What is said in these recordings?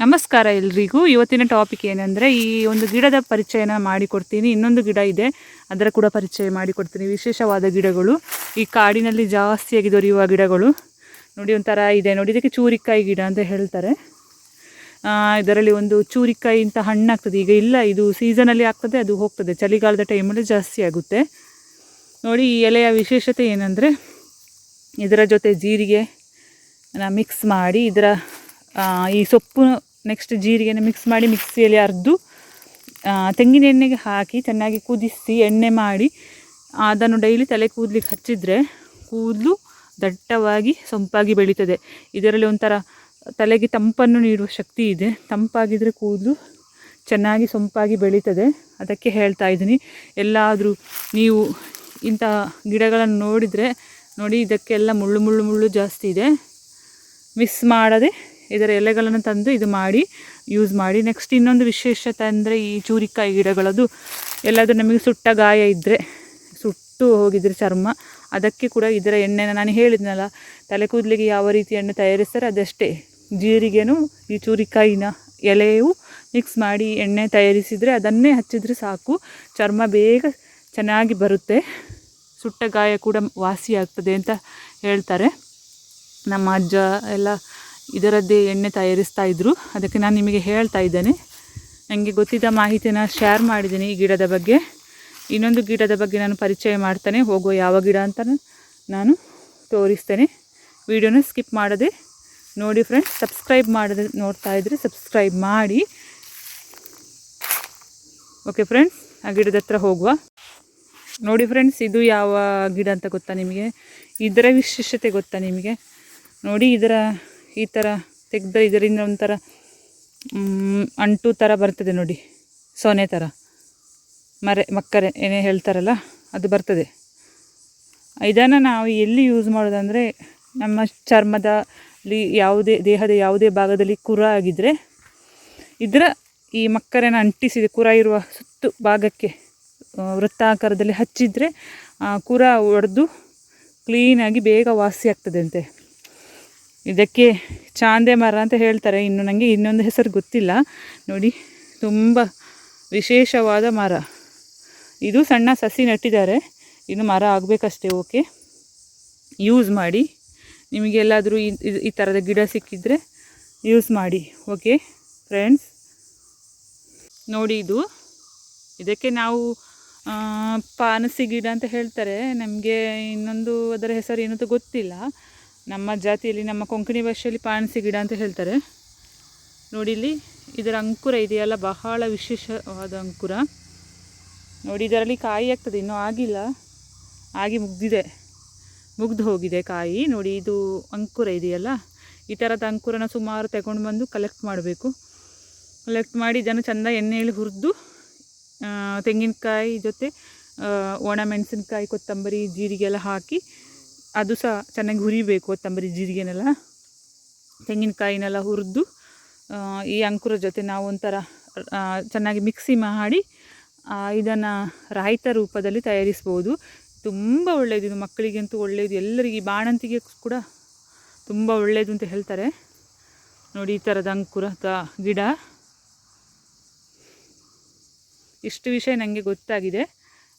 ನಮಸ್ಕಾರ ಎಲ್ರಿಗೂ. ಇವತ್ತಿನ ಟಾಪಿಕ್ ಏನಂದರೆ ಈ ಒಂದು ಗಿಡದ ಪರಿಚಯನ ಮಾಡಿಕೊಡ್ತೀನಿ. ಇನ್ನೊಂದು ಗಿಡ ಇದೆ, ಅದರ ಕೂಡ ಪರಿಚಯ ಮಾಡಿಕೊಡ್ತೀನಿ. ವಿಶೇಷವಾದ ಗಿಡಗಳು, ಈ ಕಾಡಿನಲ್ಲಿ ಜಾಸ್ತಿಯಾಗಿ ದೊರೆಯುವ ಗಿಡಗಳು. ನೋಡಿ ಒಂಥರ ಇದೆ ನೋಡಿ, ಇದಕ್ಕೆ ಚೂರಿಕಾಯಿ ಗಿಡ ಅಂತ ಹೇಳ್ತಾರೆ. ಇದರಲ್ಲಿ ಒಂದು ಚೂರಿಕಾಯಿ ಇಂಥ ಹಣ್ಣಾಗ್ತದೆ. ಈಗ ಇಲ್ಲ, ಇದು ಸೀಸನಲ್ಲಿ ಆಗ್ತದೆ, ಅದು ಹೋಗ್ತದೆ. ಚಳಿಗಾಲದ ಟೈಮಲ್ಲಿ ಜಾಸ್ತಿ ಆಗುತ್ತೆ. ನೋಡಿ ಈ ಎಲೆಯ ವಿಶೇಷತೆ ಏನಂದರೆ, ಇದರ ಜೊತೆ ಜೀರಿಗೆ ಮಿಕ್ಸ್ ಮಾಡಿ, ಇದರ ಈ ಸೊಪ್ಪು ನೆಕ್ಸ್ಟ್ ಜೀರಿಗೆನ ಮಿಕ್ಸ್ ಮಾಡಿ ಮಿಕ್ಸಿಯಲ್ಲಿ ಅರೆದು ತೆಂಗಿನ ಎಣ್ಣೆಗೆ ಹಾಕಿ ಚೆನ್ನಾಗಿ ಕುದಿಸಿ ಎಣ್ಣೆ ಮಾಡಿ ಅದನ್ನು ಡೈಲಿ ತಲೆ ಕೂದಲಿಗೆ ಹಚ್ಚಿದರೆ ಕೂದಲು ದಟ್ಟವಾಗಿ ಸೊಂಪಾಗಿ ಬೆಳೀತದೆ. ಇದರಲ್ಲಿ ಒಂಥರ ತಲೆಗೆ ತಂಪನ್ನು ನೀಡುವ ಶಕ್ತಿ ಇದೆ. ತಂಪಾಗಿದ್ದರೆ ಕೂದಲು ಚೆನ್ನಾಗಿ ಸೊಂಪಾಗಿ ಬೆಳೀತದೆ. ಅದಕ್ಕೆ ಹೇಳ್ತಾ ಇದ್ದೀನಿ, ಎಲ್ಲಾದರೂ ನೀವು ಇಂಥ ಗಿಡಗಳನ್ನು ನೋಡಿದರೆ ನೋಡಿ, ಇದಕ್ಕೆಲ್ಲ ಮುಳ್ಳು ಜಾಸ್ತಿ ಇದೆ. ಮಿಸ್ ಮಾಡದೆ ಇದರ ಎಲೆಗಳನ್ನು ತಂದು ಇದು ಮಾಡಿ ಯೂಸ್ ಮಾಡಿ. ನೆಕ್ಸ್ಟ್ ಇನ್ನೊಂದು ವಿಶೇಷತೆ ಅಂದರೆ, ಈ ಚೂರಿಕಾಯಿ ಗಿಡಗಳದ್ದು ಎಲ್ಲಾದರೂ ನಮಗೆ ಸುಟ್ಟ ಗಾಯ ಇದ್ದರೆ, ಸುಟ್ಟು ಹೋಗಿದ್ರೆ ಚರ್ಮ, ಅದಕ್ಕೆ ಕೂಡ ಇದರ ಎಣ್ಣೆನ ನಾನು ಹೇಳಿದ್ನಲ್ಲ, ತಲೆ ಕೂದಲಿಗೆ ಯಾವ ರೀತಿ ಎಣ್ಣೆ ತಯಾರಿಸ್ತಾರೆ ಅದಷ್ಟೇ. ಜೀರಿಗೆನೂ ಈ ಚೂರಿಕಾಯಿನ ಎಲೆಯು ಮಿಕ್ಸ್ ಮಾಡಿ ಎಣ್ಣೆ ತಯಾರಿಸಿದರೆ ಅದನ್ನೇ ಹಚ್ಚಿದರೆ ಸಾಕು, ಚರ್ಮ ಬೇಗ ಚೆನ್ನಾಗಿ ಬರುತ್ತೆ, ಸುಟ್ಟ ಗಾಯ ಕೂಡ ವಾಸಿಯಾಗ್ತದೆ ಅಂತ ಹೇಳ್ತಾರೆ. ನಮ್ಮ ಅಜ್ಜ ಎಲ್ಲ ಇದರದ್ದೇ ಎಣ್ಣೆ ತಯಾರಿಸ್ತಾ ಇದ್ದರು. ಅದಕ್ಕೆ ನಾನು ನಿಮಗೆ ಹೇಳ್ತಾ ಇದ್ದೇನೆ. ನನಗೆ ಗೊತ್ತಿದ್ದ ಮಾಹಿತಿನ ಶೇರ್ ಮಾಡಿದ್ದೀನಿ ಈ ಗಿಡದ ಬಗ್ಗೆ. ಇನ್ನೊಂದು ಗಿಡದ ಬಗ್ಗೆ ನಾನು ಪರಿಚಯ ಮಾಡ್ತಾನೆ ಹೋಗುವ, ಯಾವ ಗಿಡ ಅಂತ ನಾನು ತೋರಿಸ್ತೇನೆ. ವಿಡಿಯೋನ ಸ್ಕಿಪ್ ಮಾಡದೆ ನೋಡಿ ಫ್ರೆಂಡ್ಸ್. ಸಬ್ಸ್ಕ್ರೈಬ್ ಮಾಡದೆ ನೋಡ್ತಾ ಇದ್ದರೆ ಸಬ್ಸ್ಕ್ರೈಬ್ ಮಾಡಿ. ಓಕೆ ಫ್ರೆಂಡ್ಸ್, ಆ ಗಿಡದ ಹತ್ರ ಹೋಗುವ. ನೋಡಿ ಫ್ರೆಂಡ್ಸ್, ಇದು ಯಾವ ಗಿಡ ಅಂತ ಗೊತ್ತಾ ನಿಮಗೆ? ಇದರ ವಿಶೇಷತೆ ಗೊತ್ತಾ ನಿಮಗೆ? ನೋಡಿ, ಇದರ ಈ ಥರ ತೆಗೆದ್ರೆ ಇದರಿಂದ ಒಂಥರ ಅಂಟು ಥರ ಬರ್ತದೆ ನೋಡಿ, ಸೊನೆ ಥರ, ಮಕ್ಕರೆ ಏನೇ ಹೇಳ್ತಾರಲ್ಲ ಅದು ಬರ್ತದೆ. ಇದನ್ನು ನಾವು ಎಲ್ಲಿ ಯೂಸ್ ಮಾಡೋದಂದರೆ, ನಮ್ಮ ಚರ್ಮದಲ್ಲಿ ದೇಹದ ಯಾವುದೇ ಭಾಗದಲ್ಲಿ ಕುರ ಆಗಿದ್ದರೆ ಇದರ ಈ ಮಕ್ಕರೆನ ಅಂಟಿಸಿದೆ ಕುರ ಇರುವ ಸುತ್ತು ಭಾಗಕ್ಕೆ ವೃತ್ತಾಕಾರದಲ್ಲಿ ಹಚ್ಚಿದರೆ ಕುರ ಒಡೆದು ಕ್ಲೀನಾಗಿ ಬೇಗ ವಾಸಿ ಆಗ್ತದೆ ಅಂತೆ. ಇದಕ್ಕೆ ಚಾಂದೆ ಮರ ಅಂತ ಹೇಳ್ತಾರೆ. ಇನ್ನು ನನಗೆ ಇನ್ನೊಂದು ಹೆಸರು ಗೊತ್ತಿಲ್ಲ. ನೋಡಿ, ತುಂಬ ವಿಶೇಷವಾದ ಮರ ಇದು. ಸಣ್ಣ ಸಸಿ ನೆಟ್ಟಿದ್ದಾರೆ, ಇನ್ನು ಮರ ಆಗಬೇಕಷ್ಟೇ. ಓಕೆ, ಯೂಸ್ ಮಾಡಿ. ನಿಮಗೆಲ್ಲಾದರೂ ಈ ಥರದ ಗಿಡ ಸಿಕ್ಕಿದರೆ ಯೂಸ್ ಮಾಡಿ. ಓಕೆ ಫ್ರೆಂಡ್ಸ್, ನೋಡಿ ಇದಕ್ಕೆ ನಾವು ಪಾನಸಿ ಗಿಡ ಅಂತ ಹೇಳ್ತಾರೆ. ನಮಗೆ ಇನ್ನೊಂದು ಅದರ ಹೆಸರು ಏನಂತ ಗೊತ್ತಿಲ್ಲ. ನಮ್ಮ ಜಾತಿಯಲ್ಲಿ, ನಮ್ಮ ಕೊಂಕಣಿ ಭಾಷೆಯಲ್ಲಿ ಪಾನಸಿ ಗಿಡ ಅಂತ ಹೇಳ್ತಾರೆ. ನೋಡಿ, ಇಲ್ಲಿ ಇದರ ಅಂಕುರ ಇದೆಯಲ್ಲ, ಬಹಳ ವಿಶೇಷವಾದ ಅಂಕುರ. ನೋಡಿ, ಇದರಲ್ಲಿ ಕಾಯಿ ಆಗ್ತದೆ, ಇನ್ನೂ ಆಗಿಲ್ಲ, ಆಗಿ ಮುಗ್ದು ಹೋಗಿದೆ ಕಾಯಿ. ನೋಡಿ, ಇದು ಅಂಕುರ ಇದೆಯಲ್ಲ, ಈ ಥರದ ಅಂಕುರನ ಸುಮಾರು ತಗೊಂಡು ಬಂದು ಕಲೆಕ್ಟ್ ಮಾಡಬೇಕು. ಕಲೆಕ್ಟ್ ಮಾಡಿ ಇದನ್ನು ಚೆಂದ ಎಣ್ಣೆಯಲ್ಲಿ ಹುರಿದು ತೆಂಗಿನಕಾಯಿ ಜೊತೆ ಒಣ ಮೆಣಸಿನಕಾಯಿ, ಕೊತ್ತಂಬರಿ, ಜೀರಿಗೆ ಎಲ್ಲ ಹಾಕಿ ಅದು ಸಹ ಚೆನ್ನಾಗಿ ಹುರಿಬೇಕು. ಕೊತ್ತಂಬರಿ ಜೀರಿಗೆನೆಲ್ಲ, ತೆಂಗಿನಕಾಯಿನೆಲ್ಲ ಹುರಿದು ಈ ಅಂಕುರ ಜೊತೆ ನಾವು ಒಂಥರ ಚೆನ್ನಾಗಿ ಮಿಕ್ಸಿ ಮಾಡಿ ಇದನ್ನು ರಾಯ್ತ ರೂಪದಲ್ಲಿ ತಯಾರಿಸ್ಬೋದು. ತುಂಬ ಒಳ್ಳೆಯದು ಇದು, ಮಕ್ಕಳಿಗಂತೂ ಒಳ್ಳೆಯದು, ಎಲ್ಲರಿಗೆ, ಬಾಣಂತಿಗೆ ಕೂಡ ತುಂಬ ಒಳ್ಳೆಯದು ಅಂತ ಹೇಳ್ತಾರೆ. ನೋಡಿ, ಈ ಥರದ ಅಂಕುರದ ಗಿಡ. ಇಷ್ಟು ವಿಷಯ ನನಗೆ ಗೊತ್ತಾಗಿದೆ,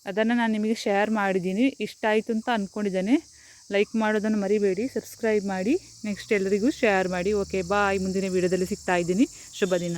ಅದನ್ನು ನಾನು ನಿಮಗೆ ಶೇರ್ ಮಾಡಿದ್ದೀನಿ. ಇಷ್ಟ ಆಯಿತು ಅಂತ ಅಂದ್ಕೊಂಡಿದ್ದೇನೆ. ಲೈಕ್ ಮಾಡೋದನ್ನು ಮರಿಬೇಡಿ, ಸಬ್ಸ್ಕ್ರೈಬ್ ಮಾಡಿ, ನೆಕ್ಸ್ಟ್ ಎಲ್ಲರಿಗೂ ಶೇರ್ ಮಾಡಿ. Okay bye. ಮುಂದಿನ ವೀಡಿಯೋದಲ್ಲಿ ಸಿಗ್ತಾ ಇದ್ದೀನಿ. ಶುಭ ದಿನ.